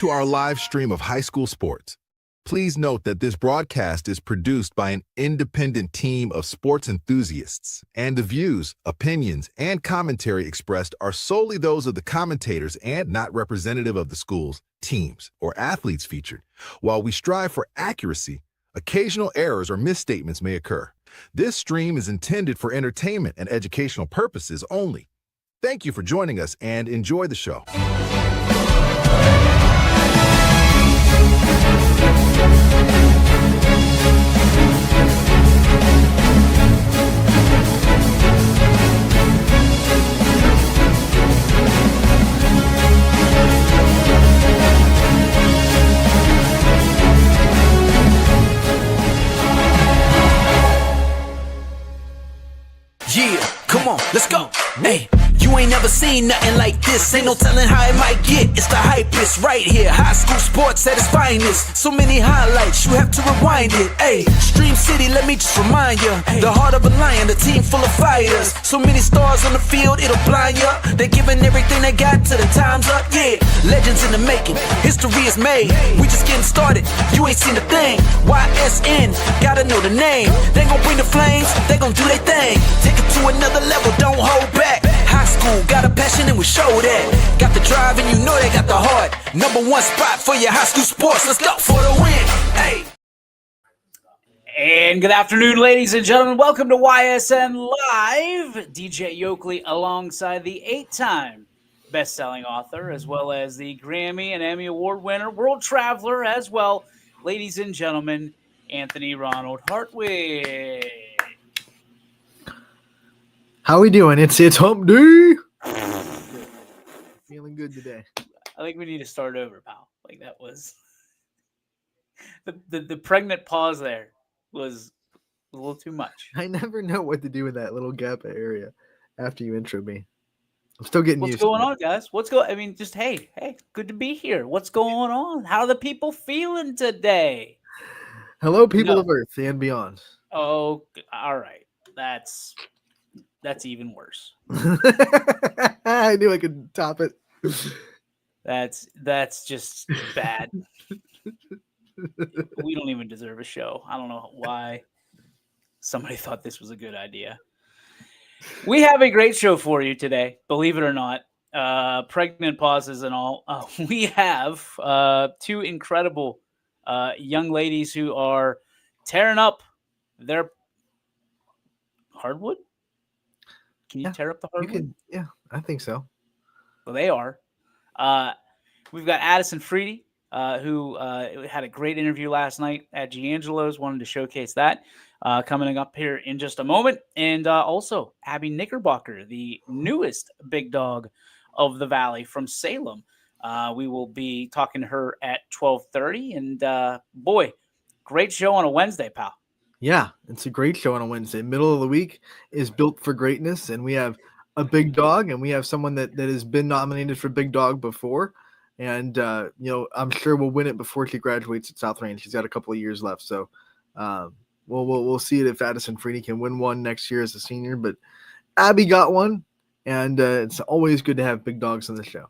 to our live stream of high school sports. Please note that this broadcast is produced by an independent team of sports enthusiasts, and the views, opinions, and commentary expressed are solely those of the commentators and not representative of the schools, teams, or athletes featured. While we strive for accuracy, occasional errors or misstatements may occur. This stream is intended for entertainment and educational purposes only. Thank you for joining us and enjoy the show. Yeah, come on, let's go. Hey, you ain't never seen nothing like this. Ain't no telling how it might get. It's the hypest right here. High school sports at its finest. So many highlights, you have to rewind it. Hey, Stream City, let me just remind you. The heart of a lion, the team full of fighters. So many stars on the field, it'll blind you. They're giving everything they got till the time's up. Yeah, legends in the making. History is made. We just getting started. You ain't seen a thing. YSN, gotta know the name. They gon' bring the flames. They gon' do their thing. Take it to another level, don't hold back. High school, got a passion and we show that. Got the drive and you know they got the heart. Number one spot for your high school sports. Let's go for the win. Hey. And good afternoon, ladies and gentlemen. Welcome to YSN Live. DJ Yoakley alongside the 8-time best-selling author, as well as the Grammy and Emmy Award winner, world traveler as well. Ladies and gentlemen, Anthony Ronald Hartwig. How we doing? It's Hump Day. Feeling good today. I think we need to start over, pal. Like that was the pregnant pause there was a little too much. I never know what to do with that little gap area after you intro me. I'm still getting What's used to it. going on, guys? I mean, just hey, good to be here. What's going on? How are the people feeling today? Hello, people of Earth and beyond. Oh, all right. That's even worse. I knew I could top it. That's just bad. We don't even deserve a show. I don't know why somebody thought this was a good idea. We have a great show for you today, believe it or not. Pregnant pauses and all. We have two incredible young ladies who are tearing up their hardwood. Can you tear up the hardwood? Yeah, I think so. Well, they are. We've got Addison Freedy, who had a great interview last night at Giangelo's. Wanted to showcase that coming up here in just a moment. And also Abby Knickerbocker, the newest big dog of the Valley from Salem. We will be talking to her at 12:30. And boy, great show on a Wednesday, pal. Yeah, it's a great show on a Wednesday. Middle of the week is built for greatness, and we have a big dog, and we have someone that has been nominated for Big Dog before. And, I'm sure we'll win it before she graduates at South Range. She's got a couple of years left. So we'll see it if Addison Freedy can win one next year as a senior. But Abby got one, and it's always good to have big dogs on the show.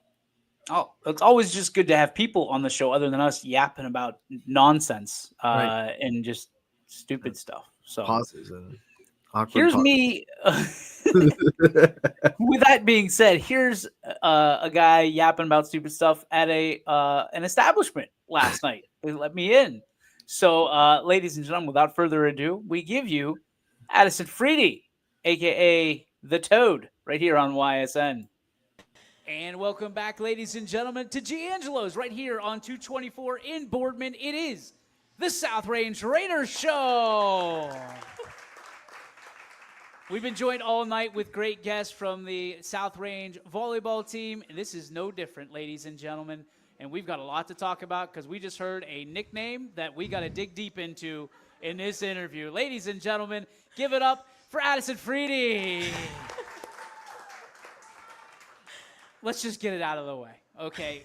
Oh, it's always just good to have people on the show other than us yapping about nonsense Right. and just stupid stuff. So Pauses and awkward here's pauses. me. With that being said, here's a guy yapping about stupid stuff at an establishment last night. They let me in. So, ladies and gentlemen, without further ado, we give you Addison Freedy, a.k.a. The Toad, right here on YSN. And welcome back, ladies and gentlemen, to Giangelo's right here on 224 in Boardman. It is the South Range Raiders Show. We've been joined all night with great guests from the South Range volleyball team. And this is no different, ladies and gentlemen. And we've got a lot to talk about because we just heard a nickname that we got to dig deep into in this interview. Ladies and gentlemen, give it up for Addison Freedy. Let's just get it out of the way. Okay.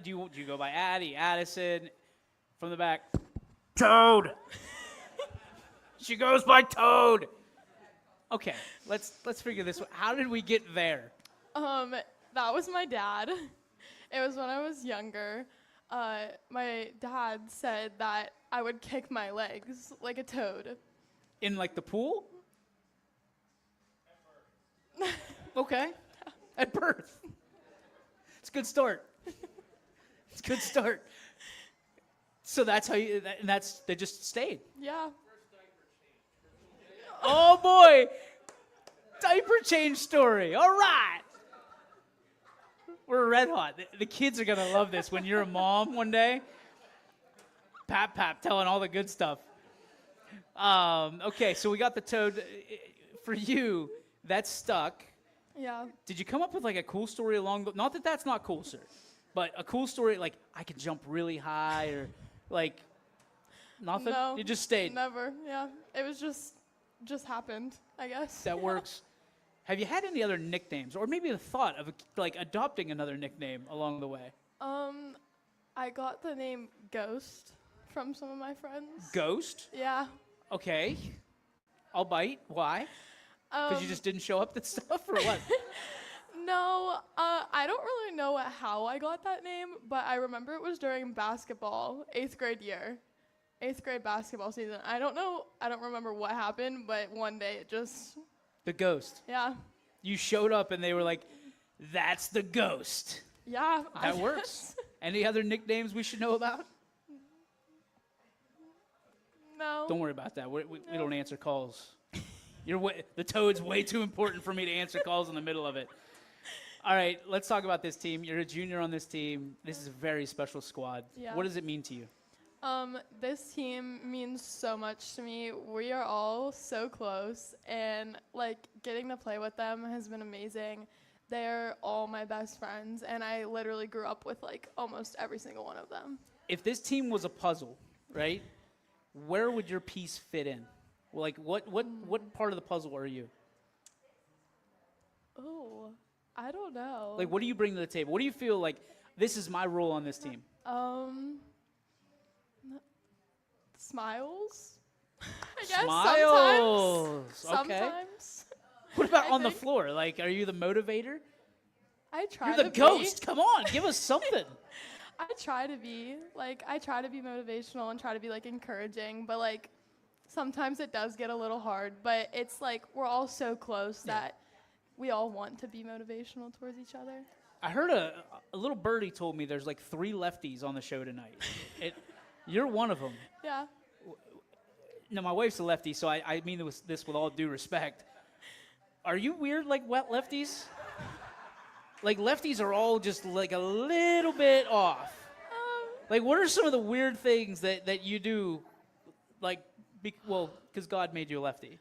Do you go by Addie, Addison? From the back, Toad. She goes by Toad. Okay, let's figure this out. How did we get there? That was my dad. It was when I was younger. My dad said that I would kick my legs like a toad. In like the pool? Okay. At birth. It's a good start. It's a good start. So that's how you, and that's, they just stayed. Yeah. Oh boy. Diaper change story. All right. We're red hot. The kids are going to love this when you're a mom one day. Pap telling all the good stuff. Okay, so we got the toad. For you, that's stuck. Yeah. Did you come up with like a cool story along the, not that that's not cool, sir, but a cool story like I could jump really high or like nothing? No. You just stayed. Never. Yeah. It was just happened, I guess. That works. Have you had any other nicknames or maybe the thought of like adopting another nickname along the way? I got the name Ghost from some of my friends. Ghost? Yeah. Okay. I'll bite. Why? Because you just didn't show up at stuff or what? No, I don't really know how I got that name, but I remember it was during basketball, 8th grade year. 8th grade basketball season. I don't remember what happened, but one day it just, The Ghost. yeah. You showed up and they were like, that's the Ghost. Yeah. That works. Any other nicknames we should know about? No. Don't worry about that. We don't answer calls. The toad's way too important for me to answer calls in the middle of it. All right, let's talk about this team. You're a junior on this team. This is a very special squad. Yeah. What does it mean to you? This team means so much to me. We are all so close, and like getting to play with them has been amazing. They're all my best friends, and I literally grew up with like almost every single one of them. If this team was a puzzle, right, where would your piece fit in? Like, what part of the puzzle are you? Oh, I don't know. Like, what do you bring to the table? What do you feel like this is my role on this team? Smiles? I guess Smiles. sometimes. Okay. Sometimes. What about I on the think. floor? Like, are you the motivator? I try You're to the be. ghost. Come on, give us something. I try to be. Like, I try to be motivational and try to be, like, encouraging. But, like, sometimes it does get a little hard. But it's, like, we're all so close that we all want to be motivational towards each other. I heard a little birdie told me there's like 3 lefties on the show tonight. You're one of them. Yeah. No, my wife's a lefty, so I mean this with all due respect. Are you weird like wet lefties? Like lefties are all just like a little bit off. Like what are some of the weird things that you do? Like, because God made you a lefty.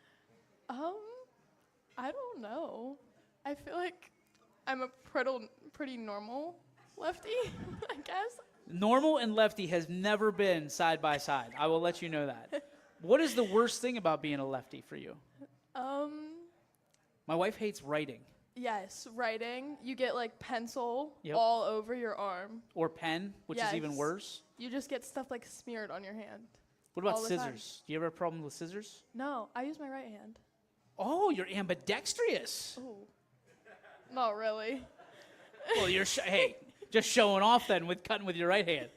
I don't know. I feel like I'm a pretty normal lefty, I guess. Normal and lefty has never been side by side. I will let you know that. What is the worst thing about being a lefty for you? My wife hates writing. Yes, writing. You get like pencil Yep. all over your arm. Or pen, which is even Yes. worse. You just get stuff like smeared on your hand. What about All the time. scissors? Do you ever have a problem with scissors? No, I use my right hand. Oh, you're ambidextrous. Ooh. Not really. Well, hey, just showing off then with cutting with your right hand.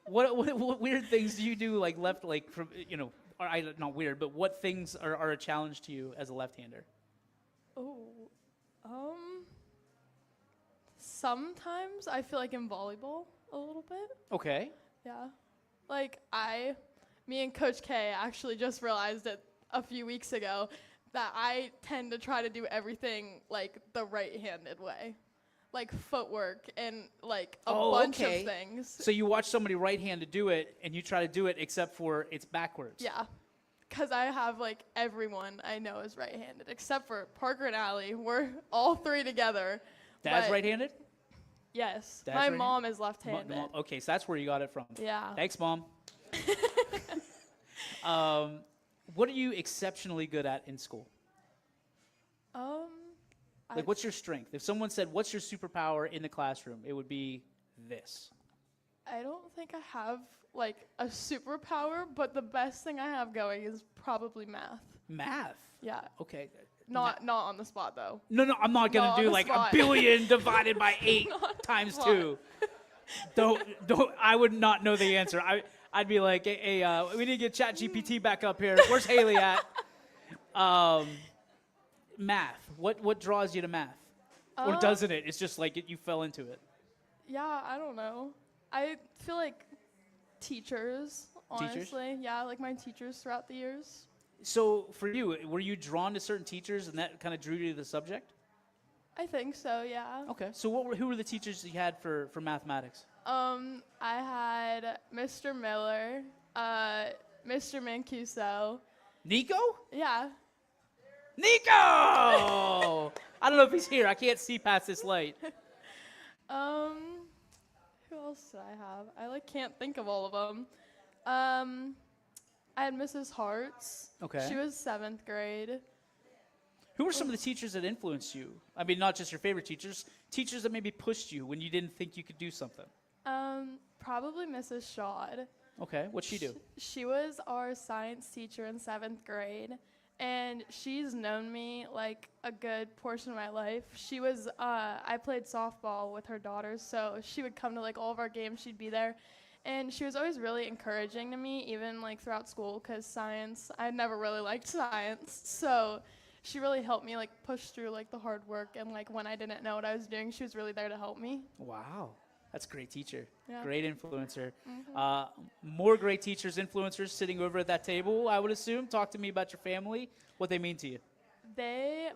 What weird things do you do like left, like from not weird, but what things are a challenge to you as a left-hander? Oh. Sometimes I feel like in volleyball a little bit. Okay. Yeah. Like me and Coach K actually just realized it a few weeks ago that I tend to try to do everything like the right-handed way. Like footwork and like a bunch of things. So you watch somebody right-handed do it, and you try to do it, except for it's backwards. Yeah. Because I have like everyone I know is right-handed, except for Parker and Allie. We're all 3 together. Dad's but right-handed? Yes. Dad's My right-handed? mom is left-handed. Okay, so that's where you got it from. Yeah. Thanks, Mom. What are you exceptionally good at in school? Like, what's your strength? If someone said, what's your superpower in the classroom, it would be this. I don't think I have like a superpower, but the best thing I have going is probably math. Math? Yeah. Okay. Not on the spot though. No, I'm not gonna Not on do the like spot. 1 billion divided by 8 Not on the times spot. 2. Don't. I would not know the answer. I'd be like, hey, we need to get ChatGPT back up here. Where's Haley at? Math. What draws you to math? Or doesn't it? It's just like you fell into it. Yeah, I don't know. I feel like teachers, honestly. Yeah, like my teachers throughout the years. So for you, were you drawn to certain teachers and that kind of drew you to the subject? I think so, yeah. Okay. So who were the teachers you had for mathematics? I had Mr. Miller, Mr. Mancuso. Nico? Yeah. Nico! I don't know if he's here. I can't see past this light. Who else did I have? I can't think of all of them. I had Mrs. Hartz. Okay. She was 7th grade. Who were some of the teachers that influenced you? I mean, not just your favorite teachers that maybe pushed you when you didn't think you could do something. Probably Mrs. Shad. Okay, what'd she do? She was our science teacher in 7th grade, and she's known me like a good portion of my life. She was, I played softball with her daughters, so she would come to like all of our games, she'd be there. And she was always really encouraging to me, even like throughout school, because science, I never really liked science. So she really helped me like push through like the hard work, and like when I didn't know what I was doing, she was really there to help me. Wow. That's a great teacher. Yeah. Great influencer. More great teachers, influencers sitting over at that table, I would assume. Talk to me about your family, what they mean to you.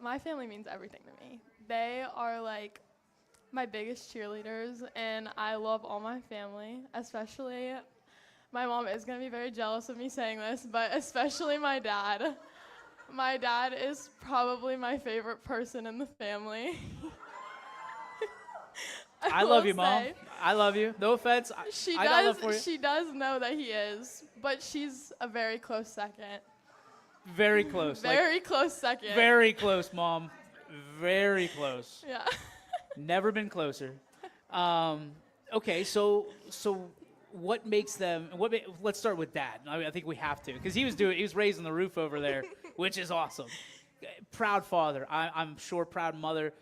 My family means everything to me. They are like my biggest cheerleaders, and I love all my family, especially my mom is going to be very jealous of me saying this, but especially my dad. My dad is probably my favorite person in the family. I love will you, Mom. say. I love you. No offense. She I got love for you. does. She does know that he is, but she's a very close second. Very close. Very close second. Very close, Mom. Very close. Yeah. Never been closer. Okay, so what makes them? Let's start with Dad. I think we have to, because he was raising the roof over there, which is awesome. Proud father. I'm sure proud mother.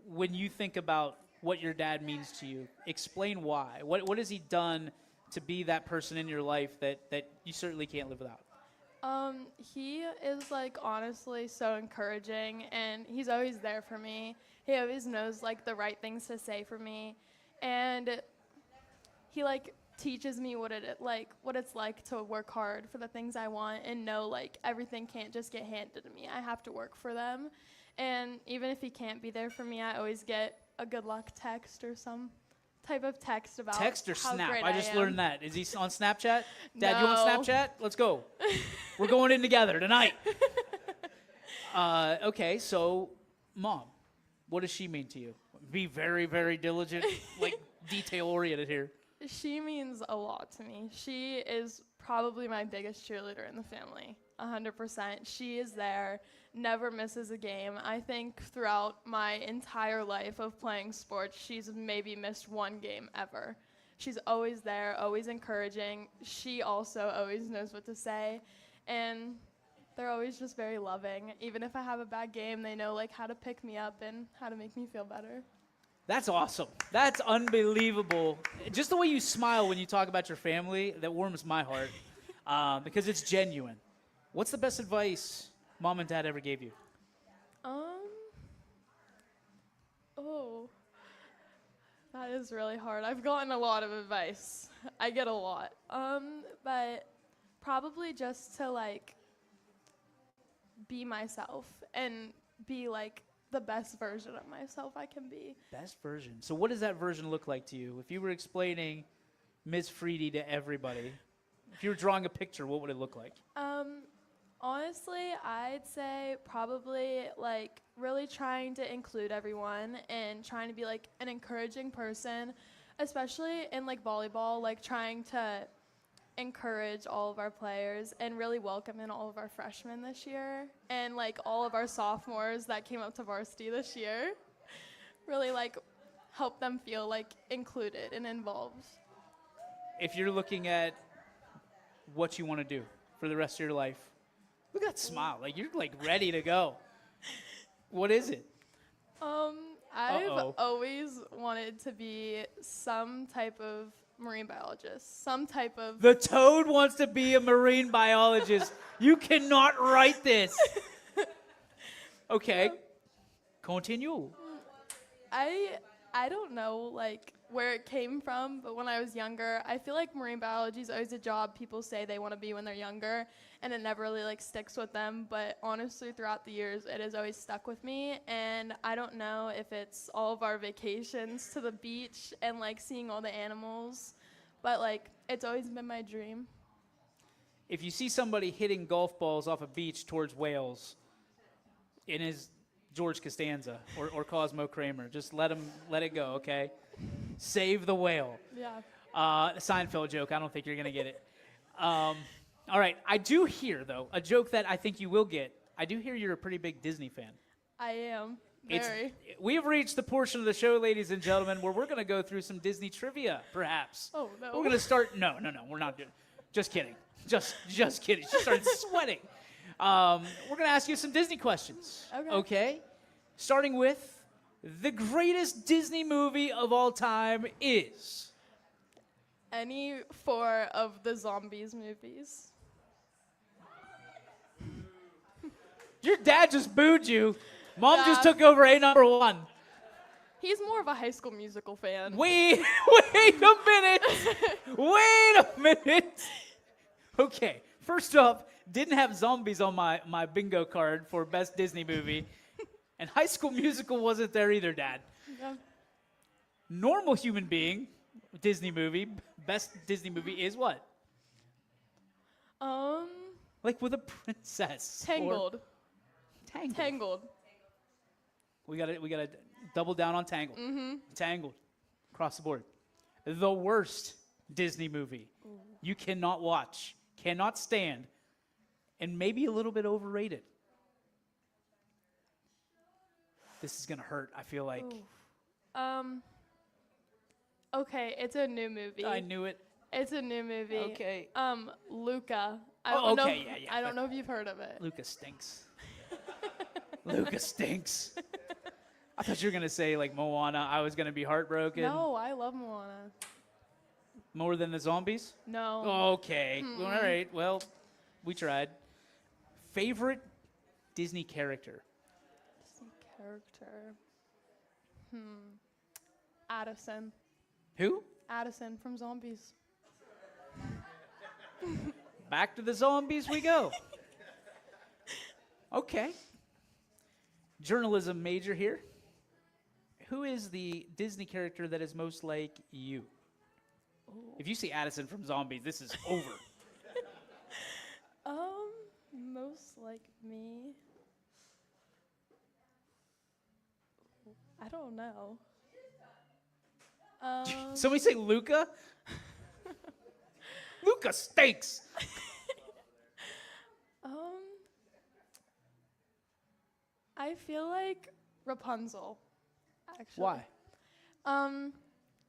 When you think about what your dad means to you, explain why. What has he done to be that person in your life that you certainly can't live without? He is like honestly so encouraging, and he's always there for me. He always knows like the right things to say for me, and he like teaches me what it's like to work hard for the things I want, and know like everything can't just get handed to me. I have to work for them. And even if he can't be there for me, I always get a good luck text or some type of text about Text or how Snap? great I just am. learned that. Is he on Snapchat? Dad, you on No. Snapchat? Let's go. We're going in together tonight. Okay, so Mom, what does she mean to you? Be very, very diligent, like detail-oriented here. She means a lot to me. She is probably my biggest cheerleader in the family, 100%. She is there, never misses a game. I think throughout my entire life of playing sports, she's maybe missed one game ever. She's always there, always encouraging. She also always knows what to say, and they're always just very loving. Even if I have a bad game, they know like how to pick me up and how to make me feel better. That's awesome. That's unbelievable. Just the way you smile when you talk about your family, that warms my heart, because it's genuine. What's the best advice Mom and Dad ever gave you? That is really hard. I've gotten a lot of advice. I get a lot. But probably just to like be myself and be like the best version of myself I can be. Best version. So what does that version look like to you? If you were explaining Ms. Freedy to everybody, if you were drawing a picture, what would it look like? Honestly, I'd say probably like really trying to include everyone and trying to be like an encouraging person, especially in like volleyball, like trying to encourage all of our players and really welcome in all of our freshmen this year and like all of our sophomores that came up to varsity this year. Really like help them feel like included and involved. If you're looking at what you want to do for the rest of your life, look at that smile. Like you're like ready to go. What is it? I've Uh-oh. always wanted to be some type of marine biologist, some type of. The toad wants to be a marine biologist. You cannot write this. Okay. Continue. I don't know like where it came from, but when I was younger, I feel like marine biology is always a job people say they want to be when they're younger, and it never really like sticks with them. But honestly, throughout the years, it has always stuck with me, and I don't know if it's all of our vacations to the beach and like seeing all the animals, but like it's always been my dream. If you see somebody hitting golf balls off a beach towards whales, it is George Costanza or Cosmo Kramer. Just let it go, okay? Save the whale. Yeah. Seinfeld joke. I don't think you're going to get it. All right. I do hear, though, a joke that I think you will get. I do hear you're a pretty big Disney fan. I am. Very. We have reached the portion of the show, ladies and gentlemen, where we're going to go through some Disney trivia, perhaps. Oh, no. We're going to start. No, we're not doing. Just kidding. Just kidding. She started sweating. We're going to ask you some Disney questions. Okay. Starting with the greatest Disney movie of all time is. Any 4 of the zombies movies. Your dad just booed you. Mom Yeah. just took over number 1. He's more of a High School Musical fan. Wait a minute. Wait a minute. Okay, first up, didn't have zombies on my bingo card for best Disney movie. And High School Musical wasn't there either, Dad. Yeah. Normal Human Being, Disney movie, best Disney movie is what? Like with a princess. or- Tangled. Tangled. Tangled. We gotta double down on Tangled. Mm-hmm. Tangled. Across the board. The worst Disney movie you cannot watch, cannot stand, and maybe a little bit overrated. This is gonna hurt, I feel like. Okay, it's a new movie. I knew it. It's a new movie. Okay. Luca. I Oh, don't know. okay, yeah. I don't know if you've heard of it. Luca stinks. Luca stinks. I thought you were gonna say like Moana. I was gonna be heartbroken. No, I love Moana. More than the zombies? No. Okay. All right. Well, we tried. Favorite Disney character? Character. Addison. Who? Addison from Zombies. Back to the zombies we go. Okay. Journalism major here. Who is the Disney character that is most like you? If you see Addison from Zombies, this is over. Most like me. I don't know. Somebody say Luca? Luca stinks. I feel like Rapunzel. Actually. Why?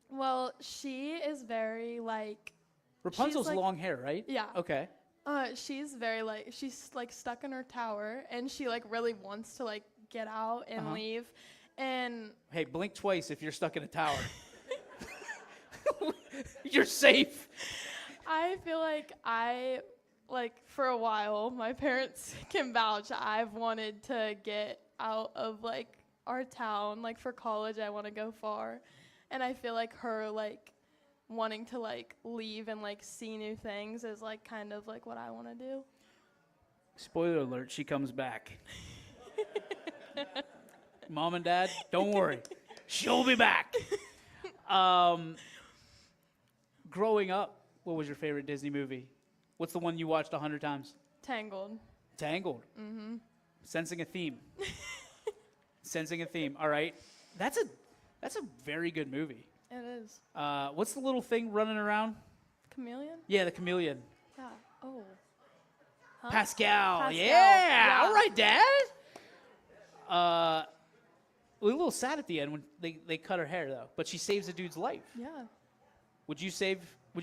Well, she is very like. Rapunzel's like- long hair, right? Yeah. Okay. She's very like she's like stuck in her tower, and she like really wants to like get out and leave, and Hey, blink twice if you're stuck in a tower. You're safe. I feel like for a while, my parents can vouch, I've wanted to get out of like our town. Like for college, I want to go far, and I feel like her like wanting to like leave and like see new things is like kind of like what I want to do. Spoiler alert, she comes back. Mom and Dad, don't worry. She'll be back. Growing up, what was your favorite Disney movie? What's the one you watched 100 times? Tangled. Tangled. Mm-hmm. Sensing a theme. Sensing a theme. All right. That's a very good movie. It is. What's the little thing running around? Chameleon? Yeah, the chameleon. Yeah. Oh. Huh? Pascal. Pascal, Yeah. yeah. All right, Dad. We're a little sad at the end when they cut her hair though, but she saves a dude's life. Yeah, Would you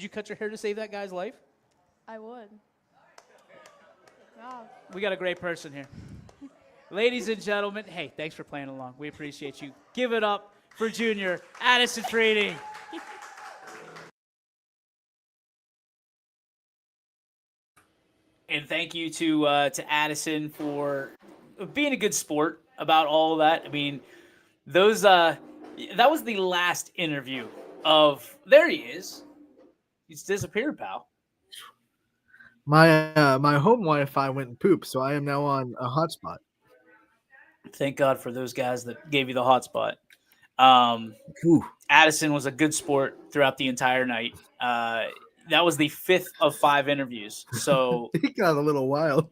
cut your hair to save that guy's life? I would. Yeah. We got a great person here. Ladies and gentlemen, hey, thanks for playing along. We appreciate you. Give it up for Junior Addison Freedy. And thank you to Addison for being a good sport about all of that. I mean, those that was the last interview of. There he is. He's disappeared, pal. My home Wi-Fi went and pooped, so I am now on a hotspot. Thank God for those guys that gave you the hotspot. Addison was a good sport throughout the entire night. That was the 5th of 5 interviews. So It got a little wild.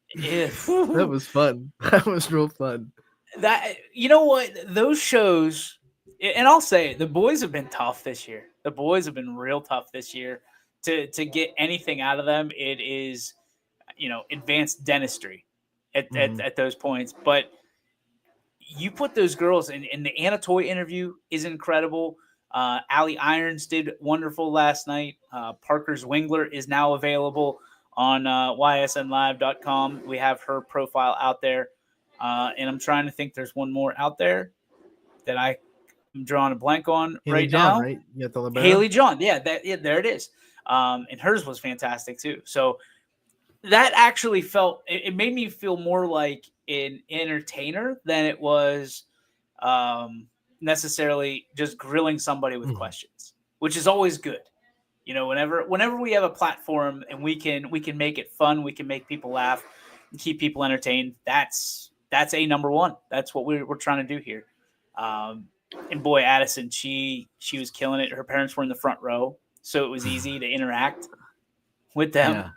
if That was fun. That was real fun. that, you know what, those shows, and I'll say it, the boys have been tough this year. The boys have been real tough this year. To get anything out of them, it is, advanced dentistry at those points. But you put those girls in the Anna Toy interview is incredible. Allie Irons did wonderful last night. Parker Zwingler is now available on ysnlive.com. We have her profile out there. And I'm trying to think there's one more out there that I'm drawing a blank on Haley right John, now. right? You got the libero? Haley John. Yeah, there it is. And hers was fantastic too. So that actually it made me feel more like an entertainer than it was necessarily just grilling somebody with questions, which is always good. Whenever we have a platform and we can make it fun, we can make people laugh and keep people entertained. That's a number one. That's what we're trying to do here. And boy, Addison, she was killing it. Her parents were in the front row, so it was easy to interact with them. Yeah.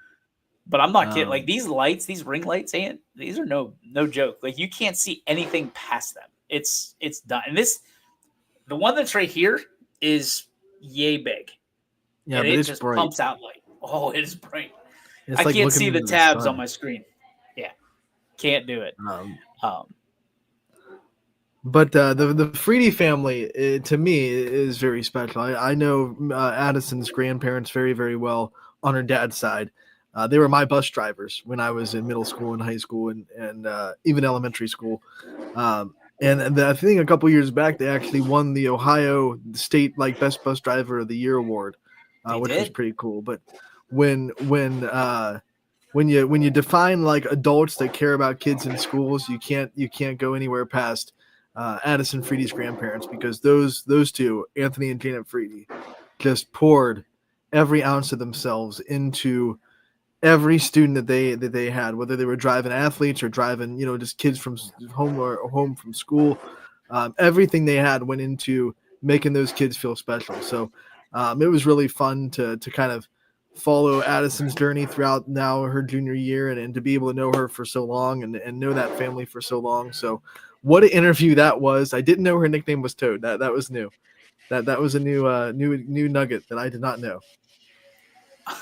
But I'm not kidding. Like, these lights, these ring lights, these are no joke. Like, you can't see anything past them. It's done. And the one that's right here is yay big. Yeah, and but it it's just bright. pumps out light. Oh, it is bright. It's I like can't looking see the into tabs sun. on my screen. Yeah, can't do it. But the Freedy family, to me, is very special. I know Addison's grandparents very, very well on her dad's side. They were my bus drivers when I was in middle school and high school and even elementary school. And I think a couple years back, they actually won the Ohio State Best Bus Driver of the Year award, which was pretty cool. But when you define adults that care about kids in schools, you can't go anywhere past Addison Freedy's grandparents, because those two, Anthony and Janet Freedy, just poured every ounce of themselves into every student that they had, whether they were driving athletes or driving just kids from home from school. Everything they had went into making those kids feel special. So it was really fun to kind of follow Addison's journey throughout now her junior year and to be able to know her for so long and know that family for so long. So what an interview that was. I didn't know her nickname was Toad. That was new. That was a new nugget that I did not know.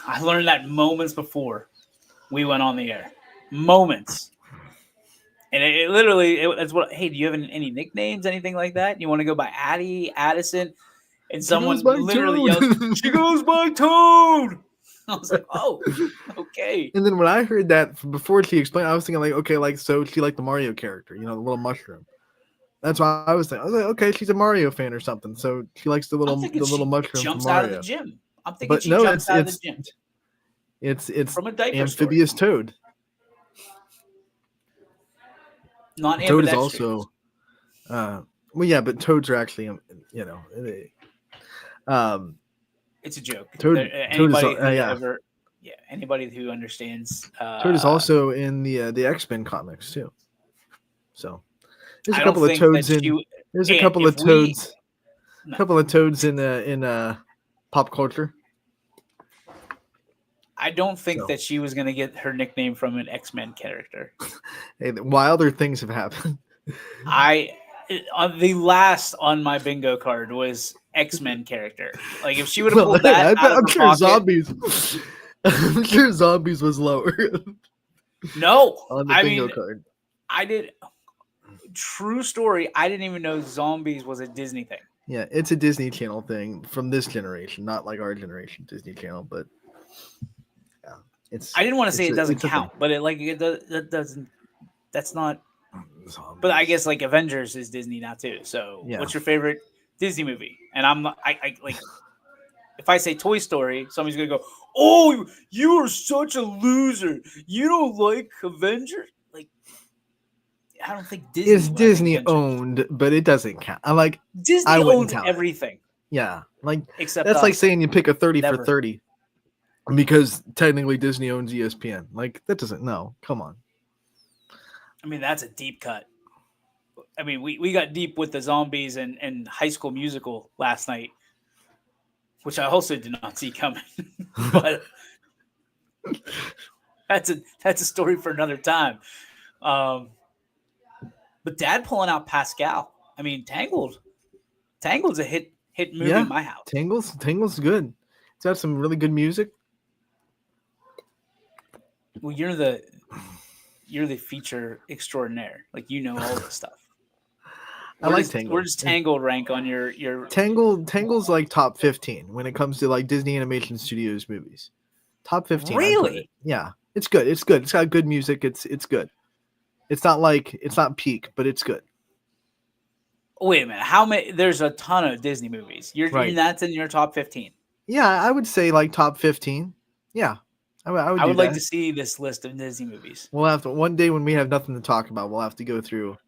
I learned that moments before we went on the air. Moments. And it literally, it's what, hey, do you have any nicknames, anything like that? You want to go by Addie, Addison? And someone literally yells, she goes by Toad. I was like, oh, okay. And then when I heard that before she explained, I was thinking so she liked the Mario character, the little mushroom. That's why I was thinking. I was like, okay, she's a Mario fan or something. So she likes the little mushroom jumps from Mario. out of the gym. I'm thinking she jumps out of the gym. It's from a diaper amphibious store. Toad. Not Toad is also, but Toads are actually, it's a joke. Anybody who understands. Toad is also in the X-Men comics too. So there's a I couple don't of think Toads in. There's a couple of Toads. A couple of Toads in pop culture. I don't think that she was going to get her nickname from an X-Men character. Hey, wilder things have happened. The last on my bingo card was X-Men character. Like, if she would have pulled that out of I'm her sure pocket, Zombies. I'm sure Zombies was lower. No, on the bingo card. I did. True story. I didn't even know Zombies was a Disney thing. Yeah, it's a Disney Channel thing from this generation, not like our generation Disney Channel, but yeah, I didn't want to say it doesn't count, but it doesn't. That's not. But I guess like Avengers is Disney now too. So Yeah. what's your favorite Disney movie? And I'm not, I like, if I say Toy Story, somebody's gonna go, "Oh, you are such a loser. You don't like Avengers." Like, I don't think Disney. It's likes Disney Avengers. owned, but it doesn't count. I Disney wouldn't owns count it. everything Yeah, like except that's us. like saying you pick a 30 Never. for 30 because technically Disney owns ESPN. Like that doesn't. No, come on. I mean, that's a deep cut. I mean, we got deep with the zombies and High School Musical last night, which I also did not see coming. But that's a story for another time. But Dad pulling out Pascal. I mean, Tangled's a hit movie Yeah. in my house. Tangle's good. It's got some really good music. Well, you're the feature extraordinaire. Like, you know all this stuff. I like Tangled. Where does Tangled rank on your Tangle's like top 15 when it comes to like Disney Animation Studios movies. Top 15. I'd put Really? it. Yeah. It's good. It's good. It's got good music. It's good. It's not peak, but it's good. Wait a minute. How many? There's a ton of Disney movies. Right. That's in your top 15. Yeah, I would say like top 15. Yeah. I would I would like that. to see this list of Disney movies. We'll have to one day when we have nothing to talk about, we'll have to go through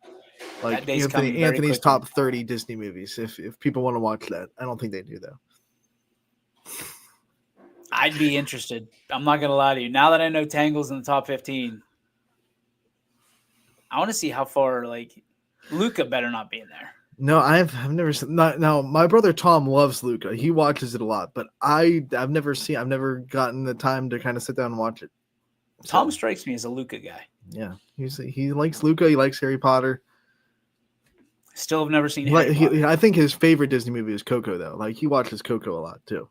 like That day's coming very Anthony's quickly. top 30 Disney movies if people want to watch that. I don't think they do though. I'd be interested. I'm not gonna lie to you. Now that I know Tangle's in the top 15, I want to see how far. Like, Luca better not be in there. No, I've never seen. Now my brother Tom loves Luca. He watches it a lot, but I've never gotten the time to kind of sit down and watch it. Tom strikes me as a Luca guy. Yeah, he likes Luca. He likes Harry Potter. Still have never seen Harry Potter. I think his favorite Disney movie is Coco though. Like he watches Coco a lot too.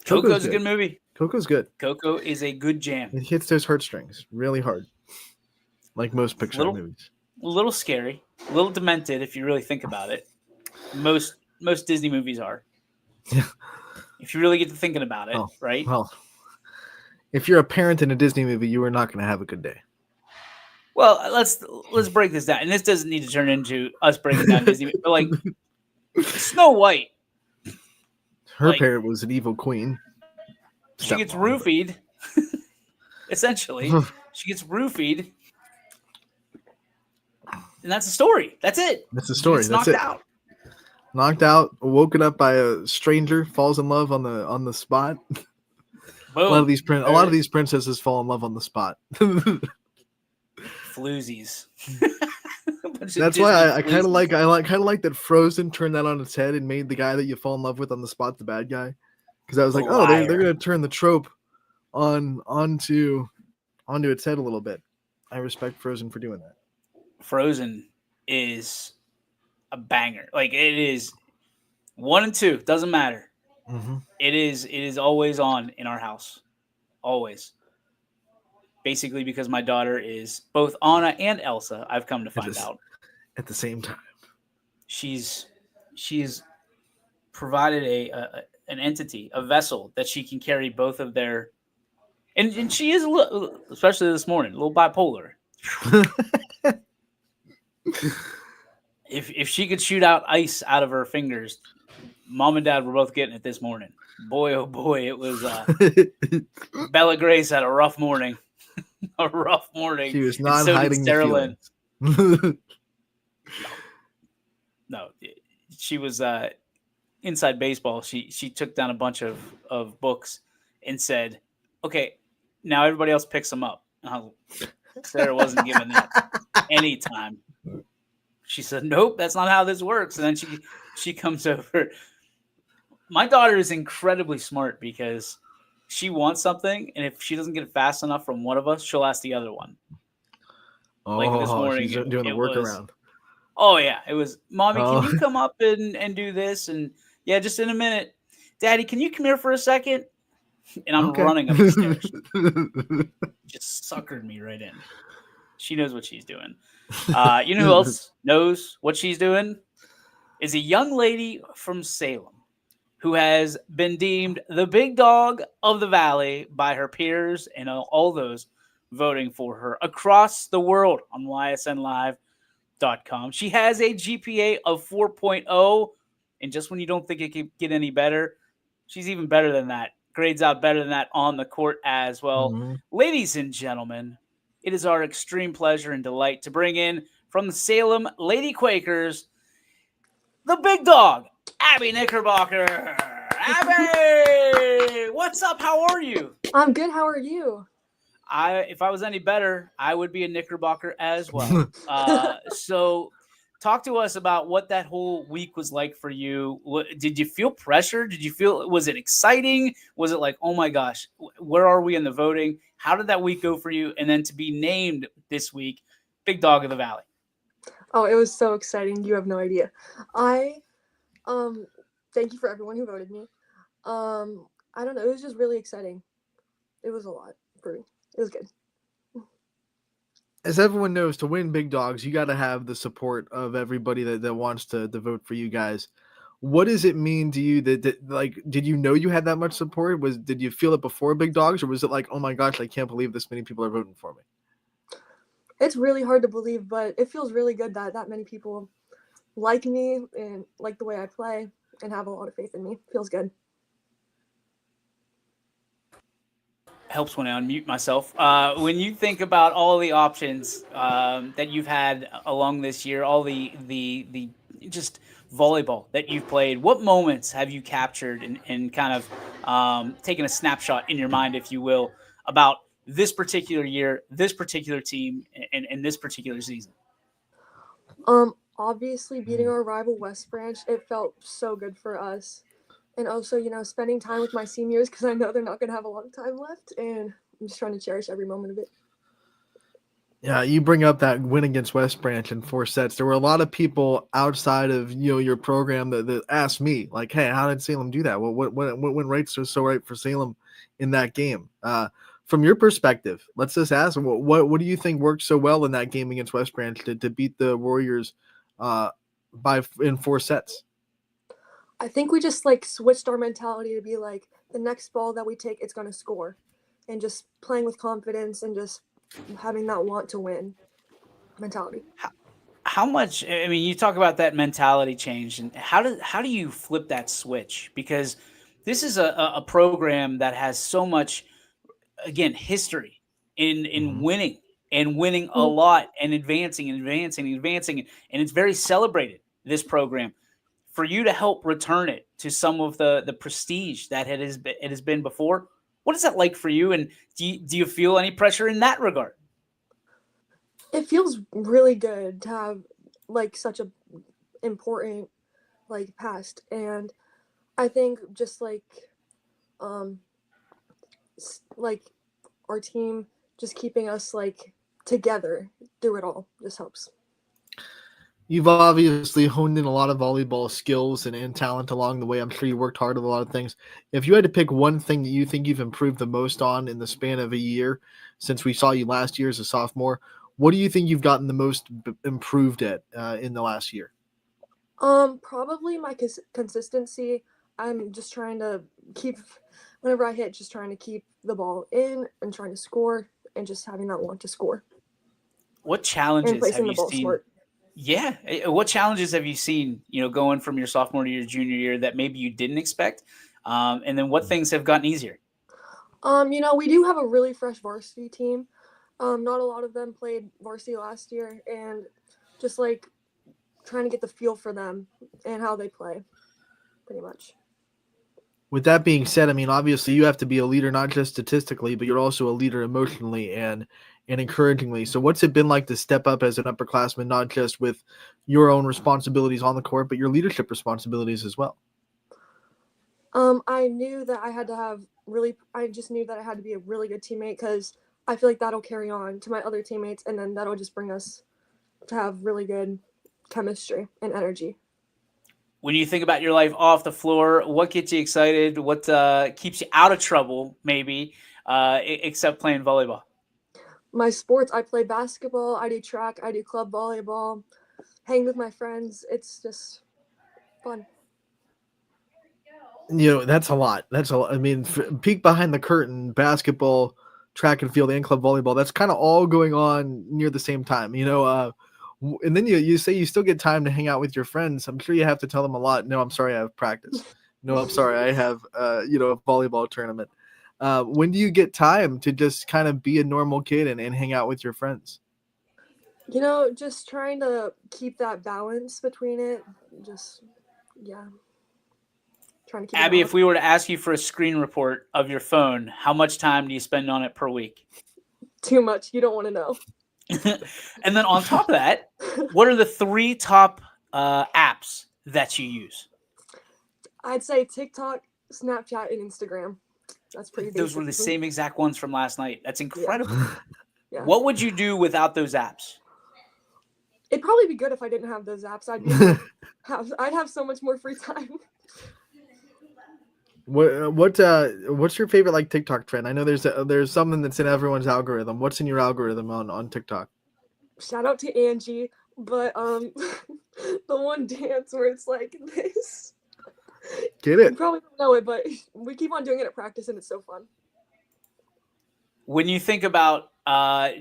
Coco's a good movie. Coco's good. Coco is a good jam. It hits those heartstrings really hard, like most Pixar movies. A little scary, a little demented if you really think about it. Most Disney movies are. Yeah. If you really get to thinking about it, Oh, right? Well, if you're a parent in a Disney movie, you are not going to have a good day. Well, let's break this down, and this doesn't need to turn into us breaking down Disney, but like Snow White, Her like, parent was an evil queen. she gets roofied. Essentially, she gets roofied, and that's the story. That's it. That's the story. She That's gets it. knocked out. Knocked out, woken up by a stranger, falls in love on the spot. Boom. A lot of these princesses fall in love on the spot. Floozies. That's why I kind of like that Frozen turned that on its head and made the guy that you fall in love with on the spot the bad guy. Because I was like, oh, they're Liar. gonna turn the trope onto its head a little bit. I respect Frozen for doing that. Frozen is a banger. Like, it is 1 and 2, doesn't matter. Mm-hmm. It is always on in our house. Always. Basically because my daughter is both Anna and Elsa, I've come to find out. At the same time. She's provided an entity, a vessel that she can carry both of their, and she is a little, especially this morning, a little bipolar. If she could shoot out ice out of her fingers, Mom and Dad were both getting it this morning. Boy, oh boy, it was Bella Grace had a rough morning. A rough morning. She was not And so did hiding the Sarah Lynn. feelings. No, she was inside baseball. She took down a bunch of books and said, "Okay, now everybody else picks them up." Sarah wasn't given that any time. She said, "Nope, that's not how this works." And then she comes over. My daughter is incredibly smart because she wants something, and if she doesn't get it fast enough from one of us, she'll ask the other one. Like this morning, she's doing the it was- workaround. Oh yeah, it was, "Mommy, Oh. can you come up and do this?" And yeah, just in a minute. "Daddy, can you come here for a second?" And I'm Okay. running up the stairs. Just suckered me right in. She knows what she's doing. You know who else knows what she's doing? Is a young lady from Salem who has been deemed the big dog of the valley by her peers and all those voting for her across the world on YSN Live. sports.com. She has a GPA of 4.0. And just when you don't think it could get any better, she's even better than that. Grades out better than that on the court as well. Mm-hmm. Ladies and gentlemen, it is our extreme pleasure and delight to bring in from the Salem Lady Quakers, the big dog, Abby Knickerbocker. Abby, what's up? How are you? I'm good. How are you? If I was any better, I would be a Knickerbocker as well. So talk to us about what that whole week was like for you. Did you feel pressure? Was it exciting? Was it like, oh my gosh, where are we in the voting? How did that week go for you? And then to be named this week, Big Dog of the Valley. Oh, it was so exciting. You have no idea. I thank you for everyone who voted me. I don't know. It was just really exciting. It was a lot for me. It was good. As everyone knows, to win Big Dogs, you got to have the support of everybody that wants to vote for you guys. What does it mean to you that like, did you know you had that much support? Did you feel it before Big Dogs, or was it like, oh my gosh, I can't believe this many people are voting for me? It's really hard to believe, but it feels really good that many people like me and like the way I play and have a lot of faith in me. Feels good. Helps when I unmute myself. When you think about all the options that you've had along this year, all the just volleyball that you've played, what moments have you captured and kind of taken a snapshot in your mind, if you will, about this particular year, this particular team, and this particular season? Obviously beating our rival West Branch, it felt so good for us. And also, spending time with my seniors because I know they're not going to have a lot of time left. And I'm just trying to cherish every moment of it. Yeah, you bring up that win against West Branch in 4 sets. There were a lot of people outside of your program that asked me, like, hey, how did Salem do that? What went right so right for Salem in that game? From your perspective, let's just ask, what do you think worked so well in that game against West Branch to beat the Warriors in 4 sets? I think we just switched our mentality to be like, the next ball that we take, it's going to score, and just playing with confidence and just having that want to win mentality. How much? I mean, you talk about that mentality change, and how do you flip that switch? Because this is a program that has so much, again, history in winning and winning a lot and advancing, and it's very celebrated, this program. For you to help return it to some of the prestige that it has been before, what is that like for you? And do you feel any pressure in that regard? It feels really good to have such a important past, and I think just our team just keeping us together through it all just helps. You've obviously honed in a lot of volleyball skills and talent along the way. I'm sure you worked hard at a lot of things. If you had to pick one thing that you think you've improved the most on in the span of a year since we saw you last year as a sophomore, what do you think you've gotten the most improved at in the last year? Probably my consistency. I'm just trying to keep, whenever I hit, just trying to keep the ball in and trying to score and just having that want to score. What challenges have you seen? Smart. Yeah. What challenges have you seen, going from your sophomore to your junior year that maybe you didn't expect? And then what things have gotten easier? We do have a really fresh varsity team. Not a lot of them played varsity last year, and just trying to get the feel for them and how they play, pretty much. With that being said, I mean, obviously you have to be a leader, not just statistically, but you're also a leader emotionally and encouragingly. So what's it been like to step up as an upperclassman, not just with your own responsibilities on the court, but your leadership responsibilities as well? I knew that I had to be a really good teammate, because I feel like that'll carry on to my other teammates, and then that'll just bring us to have really good chemistry and energy. When you think about your life off the floor, what gets you excited? What keeps you out of trouble, maybe, except playing volleyball? My sports, I play basketball, I do track, I do club volleyball, hang with my friends. It's just fun. That's a lot. I mean, peek behind the curtain, basketball, track and field, and club volleyball, that's kind of all going on near the same time. And then you say you still get time to hang out with your friends. I'm sure you have to tell them a lot. No, I'm sorry, I have practice. No, I'm sorry, I have a volleyball tournament. When do you get time to just kind of be a normal kid and hang out with your friends? Just trying to keep that balance between it. Just, yeah. Trying to keep Abby, it if we were to ask you for a screen report of your phone, how much time do you spend on it per week? too much. You don't want to know. And then on top of that, what are the 3 top apps that you use? I'd say TikTok, Snapchat, and Instagram. That's pretty basic. Those were the same exact ones from last night. That's incredible. Yeah. What would you do without those apps? It'd probably be good if I didn't have those apps. I'd have so much more free time. What's your favorite like TikTok trend? I know there's something that's in everyone's algorithm. What's in your algorithm on TikTok? Shout out to Angie, but the one dance where it's like this. Get it? You probably don't know it, but we keep on doing it at practice, and it's so fun. When you think about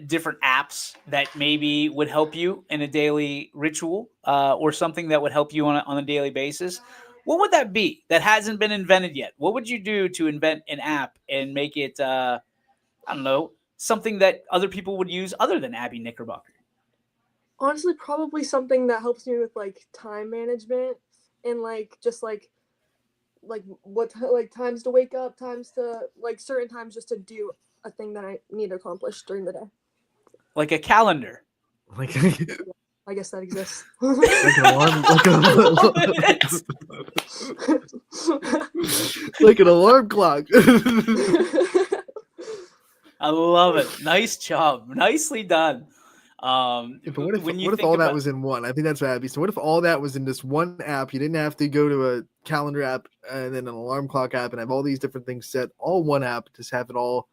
different apps that maybe would help you in a daily ritual or something that would help you on a daily basis, what would that be that hasn't been invented yet? What would you do to invent an app and make it, I don't know, something that other people would use other than Abby Knickerbocker? Honestly, probably something that helps me with like time management and like just like what times to wake up, times to like certain times just to do a thing that I need to accomplish during the day. Like a calendar. Like I guess that exists. like an alarm, like an alarm clock. I love it. Nice job. Nicely done. But what if all that was in one? I think that's what Abby. So what if all that was in this one app? You didn't have to go to a calendar app and then an alarm clock app and have all these different things set. All one app, just have it all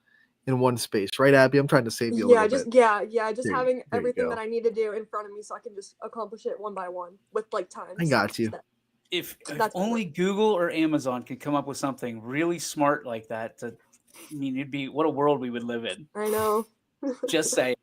in one space, right, Abby? I'm trying to save you a little bit. Just having everything that I need to do in front of me so I can just accomplish it one by one with like time. I got you. If only Google or Amazon could come up with something really smart like that, it'd be what a world we would live in. I know. Just say,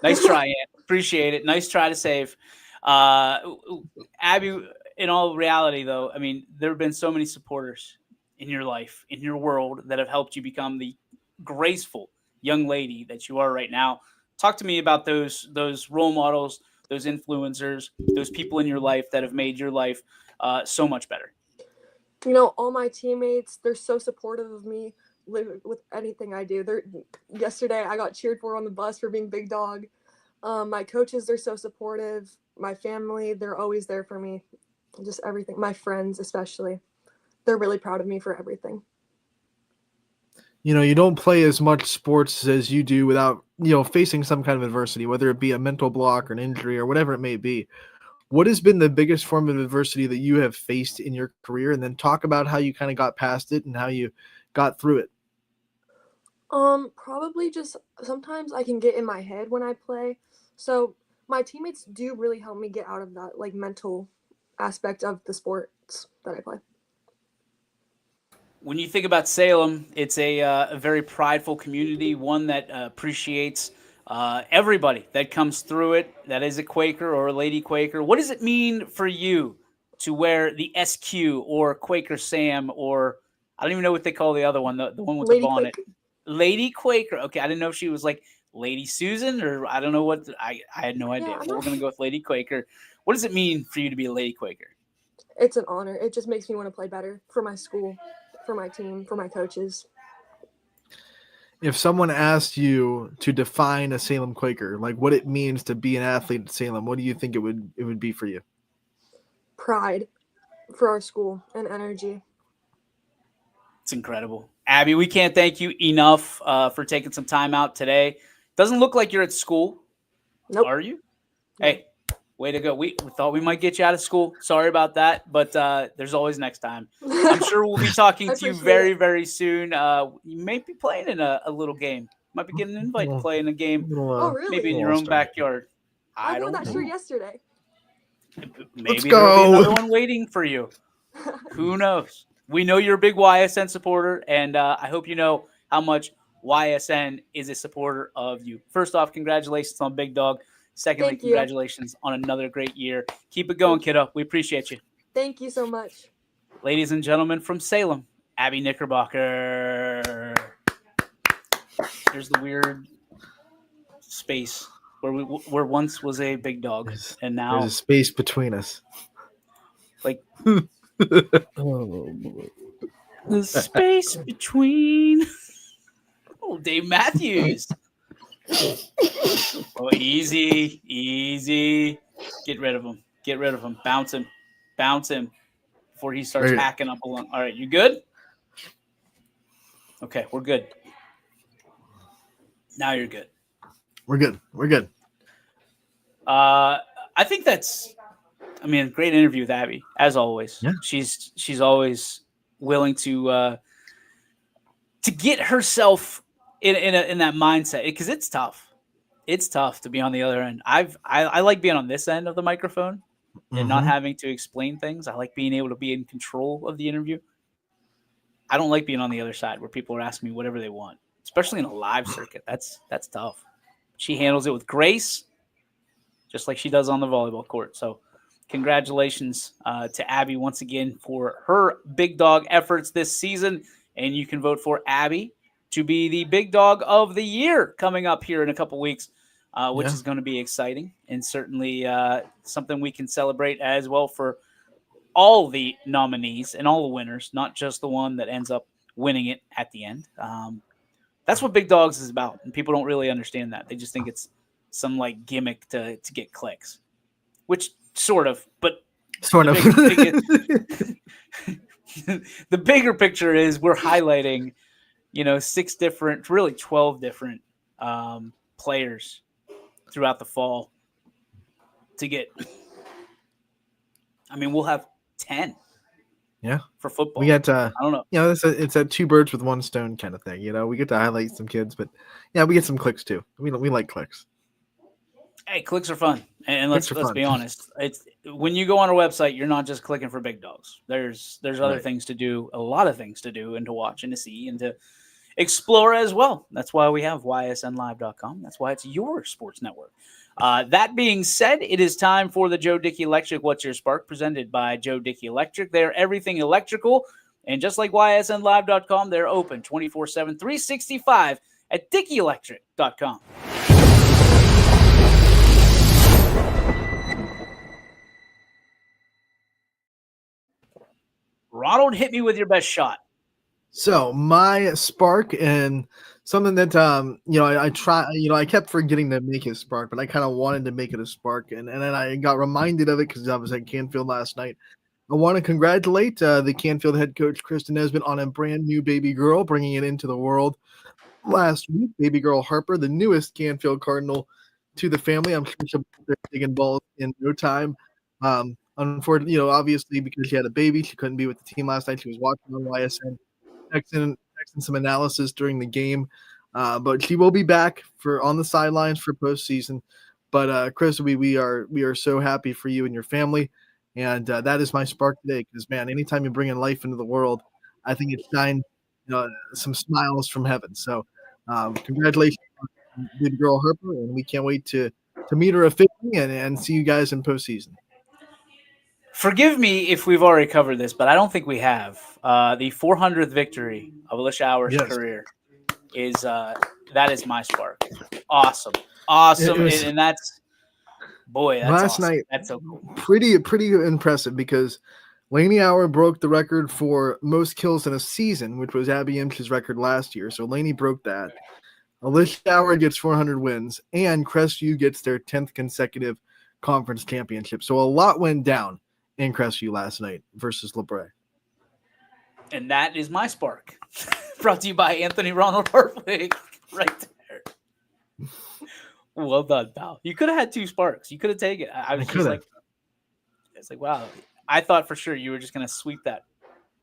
nice try, Ann. Appreciate it. Nice try to save. Abby, in all reality, though, I mean, there have been so many supporters in your life, in your world, that have helped you become the graceful young lady that you are right now. Talk to me about those role models, those influencers, those people in your life that have made your life so much better. All my teammates, they're so supportive of me with anything I do. Yesterday I got cheered for on the bus for being big dog. My coaches, they're so supportive. My family, they're always there for me. Just everything. My friends especially. They're really proud of me for everything. You don't play as much sports as you do without, facing some kind of adversity, whether it be a mental block or an injury or whatever it may be. What has been the biggest form of adversity that you have faced in your career? And then talk about how you kind of got past it and how you got through it. Probably just sometimes I can get in my head when I play. So my teammates do really help me get out of that like mental aspect of the sports that I play. When you think about Salem, it's a very prideful community, one that appreciates everybody that comes through it, that is a Quaker or a Lady Quaker. What does it mean for you to wear the SQ or Quaker Sam, or I don't even know what they call the other one, the one with Lady the bonnet? Quaker. Lady Quaker. Okay, I didn't know if she was like Lady Susan or I don't know what. I had no idea. But we're going to go with Lady Quaker. What does it mean for you to be a Lady Quaker? It's an honor. It just makes me want to play better for my school, for my team, for my coaches. If someone asked you to define a Salem Quaker, like what it means to be an athlete at Salem, what do you think it would be for you? Pride for our school and energy. It's incredible. Abby, we can't thank you enough for taking some time out today. Doesn't look like you're at school. Nope. Are you? Hey, way to go. We thought we might get you out of school. Sorry about that, but there's always next time. I'm sure we'll be talking to you very, very soon. You may be playing in a little game. Might be getting an invite to play in a game. Oh, really? Maybe in your own backyard. I wore that shirt yesterday. Maybe there'll be another one waiting for you. Who knows? We know you're a big YSN supporter, and I hope you know how much YSN is a supporter of you. First off, congratulations on Big Dog. Secondly, Thank you. congratulations on another great year. Keep it going, kiddo. We appreciate you. Thank you so much. Ladies and gentlemen from Salem, Abby Knickerbocker. There's the weird space where once was a big dog, and now There's a space between us. like Oh, boy. the space between. Oh, Dave Matthews. Oh, easy. Get rid of him. Bounce him before he starts Right. hacking up along. All right, you good? Okay, we're good. Now you're good. We're good. I think great interview with Abby, as always. Yeah. She's always willing to get herself in that mindset, because it's tough. It's tough to be on the other end. I like being on this end of the microphone and not having to explain things. I like being able to be in control of the interview. I don't like being on the other side where people are asking me whatever they want, especially in a live circuit. That's tough. She handles it with grace, just like she does on the volleyball court. So congratulations to Abby once again for her big dog efforts this season. And you can vote for Abby to be the big dog of the year coming up here in a couple weeks, which is going to be exciting, and certainly something we can celebrate as well for all the nominees and all the winners, not just the one that ends up winning it at the end. That's what Big Dogs is about, and people don't really understand that. They just think it's some like gimmick to get clicks, which sort of, but Sort of. the bigger picture is we're highlighting, 6 different, really 12 different players throughout the fall to get. I mean, we'll have 10. Yeah. For football. We got I don't know. It's a 2 birds with 1 stone kind of thing. We get to highlight some kids, but yeah, we get some clicks too. We like clicks. Hey, clicks are fun, and let's fun. be honest. It's when you go on our website, you're not just clicking for big dogs. There's other things to do, a lot of things to do, and to watch and to see and to explore as well. That's why we have ysnlive.com. That's why it's your sports network. That being said, it is time for the Joe Dickey Electric What's Your Spark, presented by Joe Dickey Electric. They're everything electrical, and just like ysnlive.com, they're open 24/7, 365 at dickeyelectric.com. Ronald, hit me with your best shot. So my spark, and something that I kept forgetting to make it spark, but I kind of wanted to make it a spark, and then I got reminded of it because I was at Canfield last night. I want to congratulate the Canfield head coach Kristen Nesbitt on a brand new baby girl, bringing it into the world last week. Baby girl Harper, the newest Canfield Cardinal to the family. I'm sure she'll be taking balls in no time. Unfortunately, obviously because she had a baby, she couldn't be with the team last night. She was watching on YSN, texting some analysis during the game, but she will be back on the sidelines for postseason. But Chris, we are so happy for you and your family, and that is my spark today. Because man, anytime you bring in life into the world, I think it's some smiles from heaven. So congratulations, baby girl Harper, and we can't wait to meet her officially and see you guys in postseason. Forgive me if we've already covered this, but I don't think we have. The 400th victory of Alicia Hour's career is that is my spark. Awesome, and that's last awesome. night. That's so cool. Pretty impressive because Lainey Hour broke the record for most kills in a season, which was Abby Imch's record last year. So Lainey broke that. Alicia Hour gets 400 wins, and Crestview gets their 10th consecutive conference championship. So a lot went down in Crestview last night versus LeBray. And that is my spark. Brought to you by Anthony Ronald Hartwig. Right there. Well done, pal. You could have had 2 sparks. You could have taken it. I was just like, it's like, wow. I thought for sure you were just going to sweep that.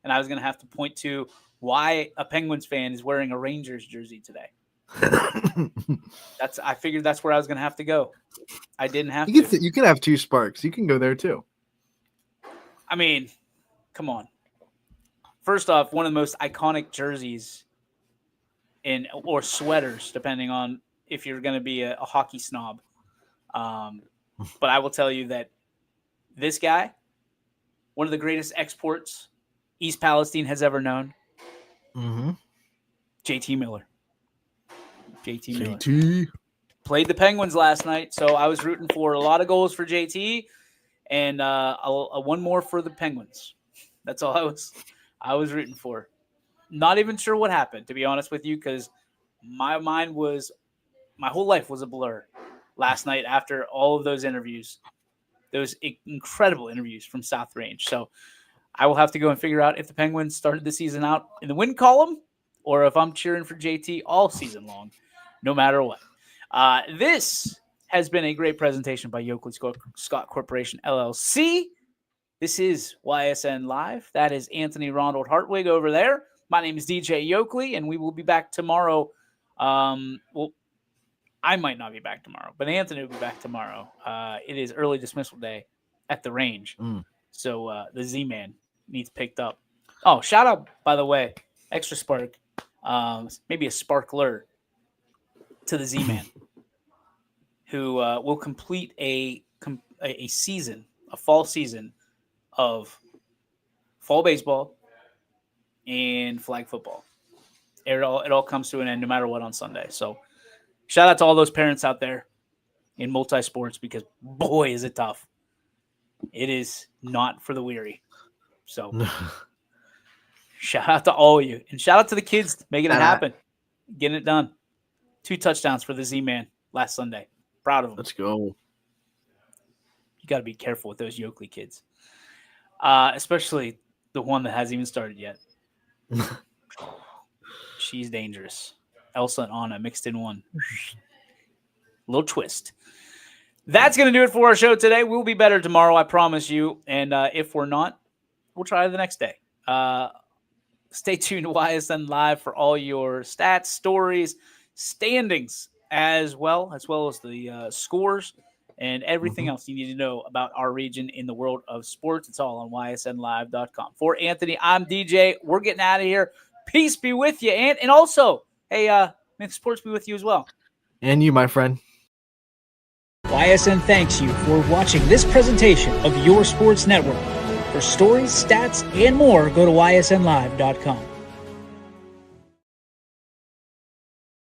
And I was going to have to point to why a Penguins fan is wearing a Rangers jersey today. I figured that's where I was going to have to go. I didn't have to. You can have 2 sparks. You can go there too. I mean, come on. First off, one of the most iconic jerseys or sweaters, depending on if you're going to be a hockey snob. But I will tell you that this guy, one of the greatest exports East Palestine has ever known, JT Miller. JT Miller. Played the Penguins last night, so I was rooting for a lot of goals for JT and one more for the Penguins. That's all I was rooting for. Not even sure what happened, to be honest with you, because my whole life was a blur last night after all of those interviews, those incredible interviews from South Range. So I will have to go and figure out if the Penguins started the season out in the win column or if I'm cheering for JT all season long, no matter what. This has been a great presentation by Yoakley Scott Corporation, LLC. This is YSN Live. That is Anthony Ronald Hartwig over there. My name is DJ Yoakley, and we will be back tomorrow. Well, I might not be back tomorrow, but Anthony will be back tomorrow. It is early dismissal day at the range. So the Z-Man needs picked up. Oh, shout out, by the way, Extra Spark, maybe a sparkler to the Z-Man, who will complete a season, a fall season of fall baseball and flag football. It all comes to an end no matter what on Sunday. So shout out to all those parents out there in multi-sports because, boy, is it tough. It is not for the weary. So shout out to all of you. And shout out to the kids making it happen, getting it done. 2 touchdowns for the Z-Man last Sunday. Proud of him. Let's go. You got to be careful with those Yoakley kids, especially the one that hasn't even started yet. She's dangerous. Elsa and Anna mixed in one. Little twist. That's going to do it for our show today. We'll be better tomorrow, I promise you. And if we're not, we'll try the next day. Stay tuned to YSN Live for all your stats, stories, standings, as well as the scores and everything else you need to know about our region in the world of sports. It's all on ysnlive.com. For Anthony, I'm DJ. We're getting out of here. Peace be with you. And also, hey, may the sports be with you as well. And you, my friend. YSN thanks you for watching this presentation of your sports network. For stories, stats, and more, go to ysnlive.com.